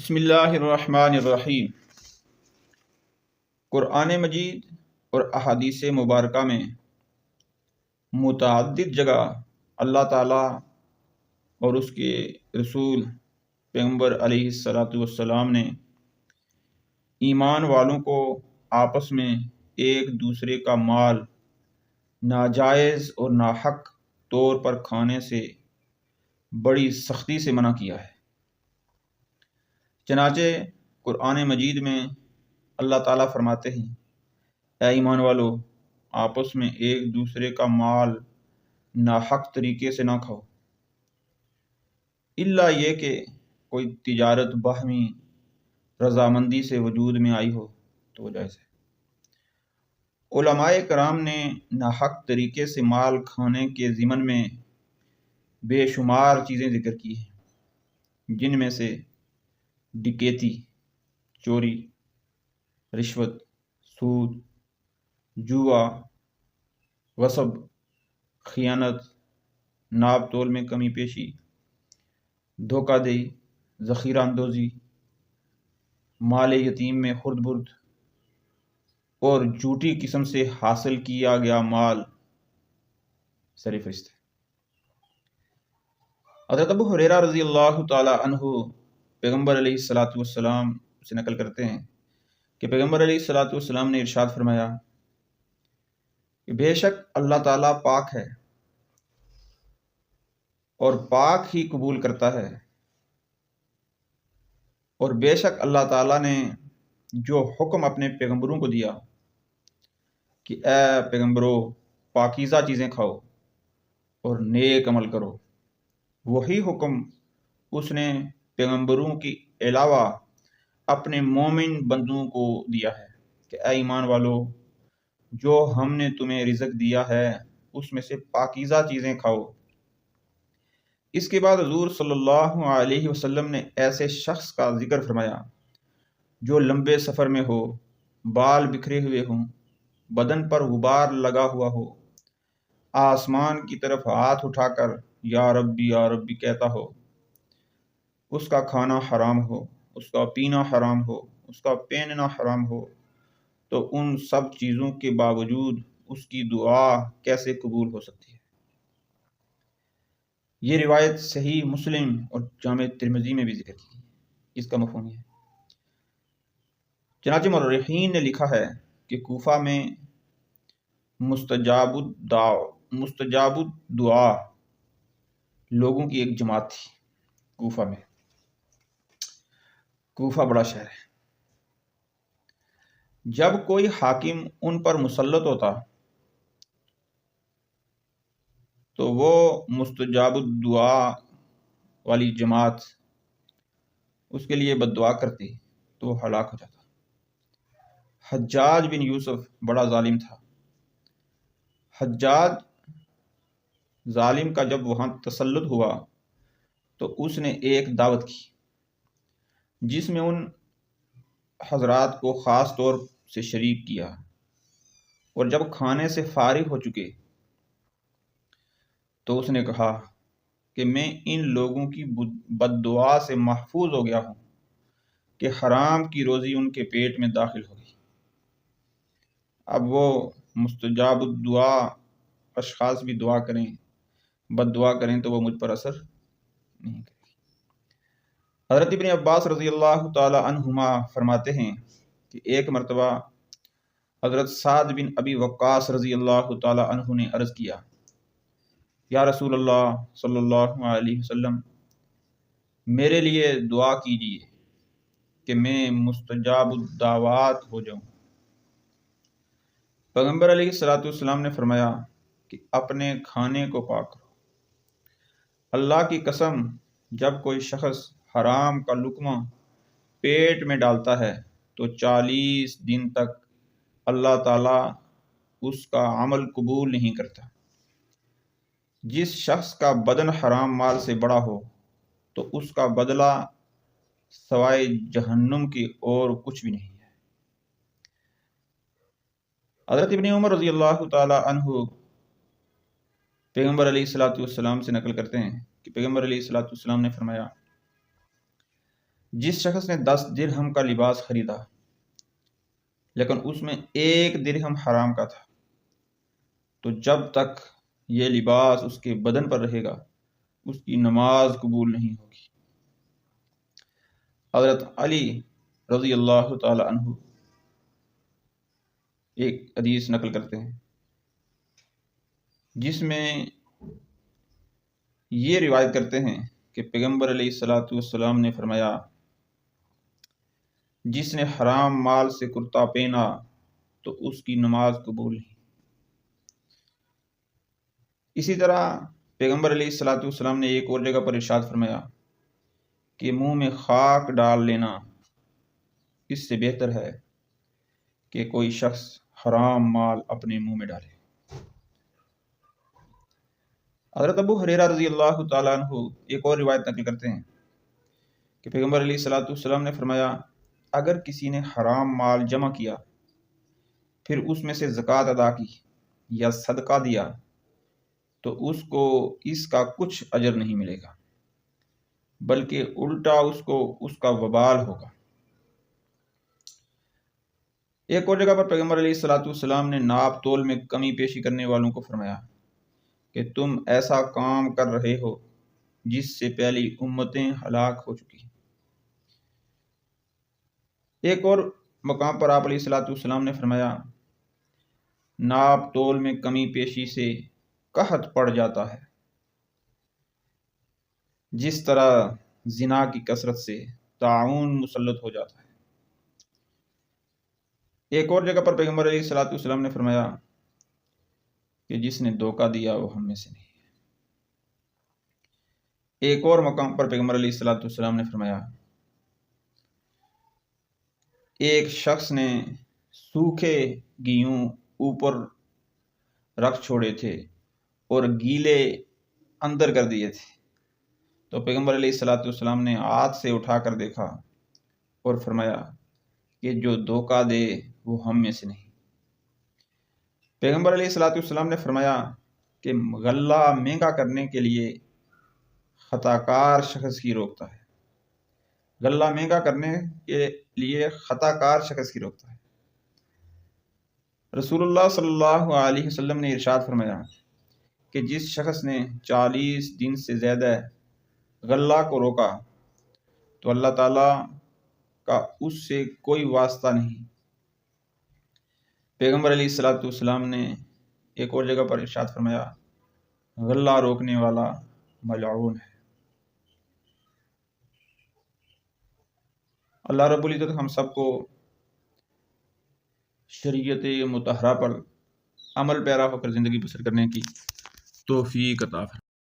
بسم اللہ الرحمن الرحیم۔ قرآن مجید اور احادیث مبارکہ میں متعدد جگہ اللہ تعالیٰ اور اس کے رسول پیغمبر علیہ السلام نے ایمان والوں کو آپس میں ایک دوسرے کا مال ناجائز اور ناحق طور پر کھانے سے بڑی سختی سے منع کیا ہے۔ چنانچہ قرآن مجید میں اللہ تعالیٰ فرماتے ہیں، اے ایمان والو، آپس میں ایک دوسرے کا مال ناحق طریقے سے نہ کھاؤ، الا یہ کہ کوئی تجارت باہمی رضامندی سے وجود میں آئی ہو تو وہ جائز ہے۔ علماء کرام نے ناحق طریقے سے مال کھانے کے ضمن میں بے شمار چیزیں ذکر کی ہیں، جن میں سے ڈکیتی، چوری، رشوت، سود، جوا، غصب، خیانت، ناپ تول میں کمی پیشی، دھوکہ دہی، ذخیرہ اندوزی، مال یتیم میں خرد برد اور جھوٹی قسم سے حاصل کیا گیا مال سر فہرست ہے۔ حضرت ابو ہریرہ رضی اللہ تعالی عنہ پیغمبر علیہ السلام سے نقل کرتے ہیں کہ پیغمبر علیہ السلام نے ارشاد فرمایا کہ بے شک اللہ تعالیٰ پاک ہے اور پاک ہی قبول کرتا ہے، اور بے شک اللہ تعالیٰ نے جو حکم اپنے پیغمبروں کو دیا کہ اے پیغمبرو پاکیزہ چیزیں کھاؤ اور نیک عمل کرو، وہی حکم اس نے پیغمبروں کی علاوہ اپنے مومن بندوں کو دیا ہے کہ اے ایمان والو، جو ہم نے تمہیں رزق دیا ہے اس میں سے پاکیزہ چیزیں کھاؤ۔ اس کے بعد حضور صلی اللہ علیہ وسلم نے ایسے شخص کا ذکر فرمایا جو لمبے سفر میں ہو، بال بکھرے ہوئے ہوں، بدن پر غبار لگا ہوا ہو، آسمان کی طرف ہاتھ اٹھا کر یا ربی کہتا ہو، اس کا کھانا حرام ہو، اس کا پینا حرام ہو، اس کا پہننا حرام ہو، تو ان سب چیزوں کے باوجود اس کی دعا کیسے قبول ہو سکتی ہے؟ یہ روایت صحیح مسلم اور جامع ترمذی میں بھی ذکر کی ہے۔ اس کا مفہوم یہ ہے، چنانچہ مورخین نے لکھا ہے کہ کوفہ میں مستجاب الدعا لوگوں کی ایک جماعت تھی۔ کوفہ بڑا شہر ہے۔ جب کوئی حاکم ان پر مسلط ہوتا تو وہ مستجاب الدعا والی جماعت اس کے لیے بد دعا کرتی تو وہ ہلاک ہو جاتا۔ حجاج بن یوسف بڑا ظالم تھا۔ حجاج ظالم کا جب وہاں تسلط ہوا تو اس نے ایک دعوت کی جس میں ان حضرات کو خاص طور سے شریک کیا، اور جب کھانے سے فارغ ہو چکے تو اس نے کہا کہ میں ان لوگوں کی بد دعا سے محفوظ ہو گیا ہوں کہ حرام کی روزی ان کے پیٹ میں داخل ہوگی۔ اب وہ مستجاب الدعا اشخاص بھی دعا کریں، بد دعا کریں تو وہ مجھ پر اثر نہیں کرے گی۔ حضرت ابن عباس رضی اللہ تعالی عنہما فرماتے ہیں کہ ایک مرتبہ حضرت سعد بن ابی وقاص رضی اللہ تعالی عنہ نے عرض کیا، یا رسول اللہ صلی اللہ علیہ وسلم، میرے لیے دعا کیجیے کہ میں مستجاب الدعوات ہو جاؤں۔ پیغمبر علیہ السلام نے فرمایا کہ اپنے کھانے کو پاک کرو۔ اللہ کی قسم، جب کوئی شخص حرام کا لقمہ پیٹ میں ڈالتا ہے تو 40 دن تک اللہ تعالیٰ اس کا عمل قبول نہیں کرتا۔ جس شخص کا بدن حرام مال سے بڑا ہو تو اس کا بدلہ سوائے جہنم کی اور کچھ بھی نہیں ہے۔ حضرت ابن عمر رضی اللہ تعالی عنہ پیغمبر علیہ السلام سے نقل کرتے ہیں کہ پیغمبر علیہ السلام نے فرمایا، جس شخص نے 10 درہم کا لباس خریدا لیکن اس میں 1 درہم حرام کا تھا، تو جب تک یہ لباس اس کے بدن پر رہے گا اس کی نماز قبول نہیں ہوگی۔ حضرت علی رضی اللہ تعالی عنہ ایک حدیث نقل کرتے ہیں جس میں یہ روایت کرتے ہیں کہ پیغمبر علیہ الصلوۃ والسلام نے فرمایا، جس نے حرام مال سے کرتا پہنا تو اس کی نماز قبول نہیں۔ اسی طرح پیغمبر علیہ الصلوۃ والسلام نے ایک اور جگہ پر ارشاد فرمایا کہ منہ میں خاک ڈال لینا اس سے بہتر ہے کہ کوئی شخص حرام مال اپنے منہ میں ڈالے۔ حضرت ابو ہریرہ رضی اللہ تعالیٰ عنہ ایک اور روایت نقل کرتے ہیں کہ پیغمبر علیہ الصلوۃ والسلام نے فرمایا، اگر کسی نے حرام مال جمع کیا پھر اس میں سے زکوٰۃ ادا کی یا صدقہ دیا تو اس کو اس کا کچھ اجر نہیں ملے گا، بلکہ الٹا اس کو اس کا وبال ہوگا۔ ایک اور جگہ پر پیغمبر علیہ الصلوۃ والسلام نے ناپ تول میں کمی پیشی کرنے والوں کو فرمایا کہ تم ایسا کام کر رہے ہو جس سے پہلی امتیں ہلاک ہو چکی ہیں۔ ایک اور مقام پر آپ علیہ الصلوۃ والسلام نے فرمایا، ناپ تول میں کمی پیشی سے قحط پڑ جاتا ہے جس طرح زنا کی کثرت سے طاعون مسلط ہو جاتا ہے۔ ایک اور جگہ پر پیغمبر علیہ الصلوۃ والسلام نے فرمایا کہ جس نے دھوکہ دیا وہ ہم میں سے نہیں ہے۔ ایک اور مقام پر پیغمبر علیہ الصلوۃ والسلام نے فرمایا، ایک شخص نے سوکھے گیہوں اوپر رکھ چھوڑے تھے اور گیلے اندر کر دیے تھے، تو پیغمبر علیہ الصلوۃ والسلام نے ہاتھ سے اٹھا کر دیکھا اور فرمایا کہ جو دھوکہ دے وہ ہم میں سے نہیں۔ پیغمبر علیہ الصلوۃ والسلام نے فرمایا کہ غلہ مہنگا کرنے کے لیے خطا کار شخص کی روکتا ہے، غلہ مہنگا کرنے کے لیے خطا کار شخص کی روکتا ہے۔ رسول اللہ صلی اللہ علیہ وسلم نے ارشاد فرمایا کہ جس شخص نے 40 دن سے زیادہ غلہ کو روکا تو اللہ تعالیٰ کا اس سے کوئی واسطہ نہیں۔ پیغمبر علیہ الصلوۃ والسلام نے ایک اور جگہ پر ارشاد فرمایا، غلہ روکنے والا ملعون ہے۔ اللہ رب العزت ہم سب کو شریعت مطہرہ پر عمل پیرا ہو کر زندگی بسر کرنے کی توفیق عطا فرمائے۔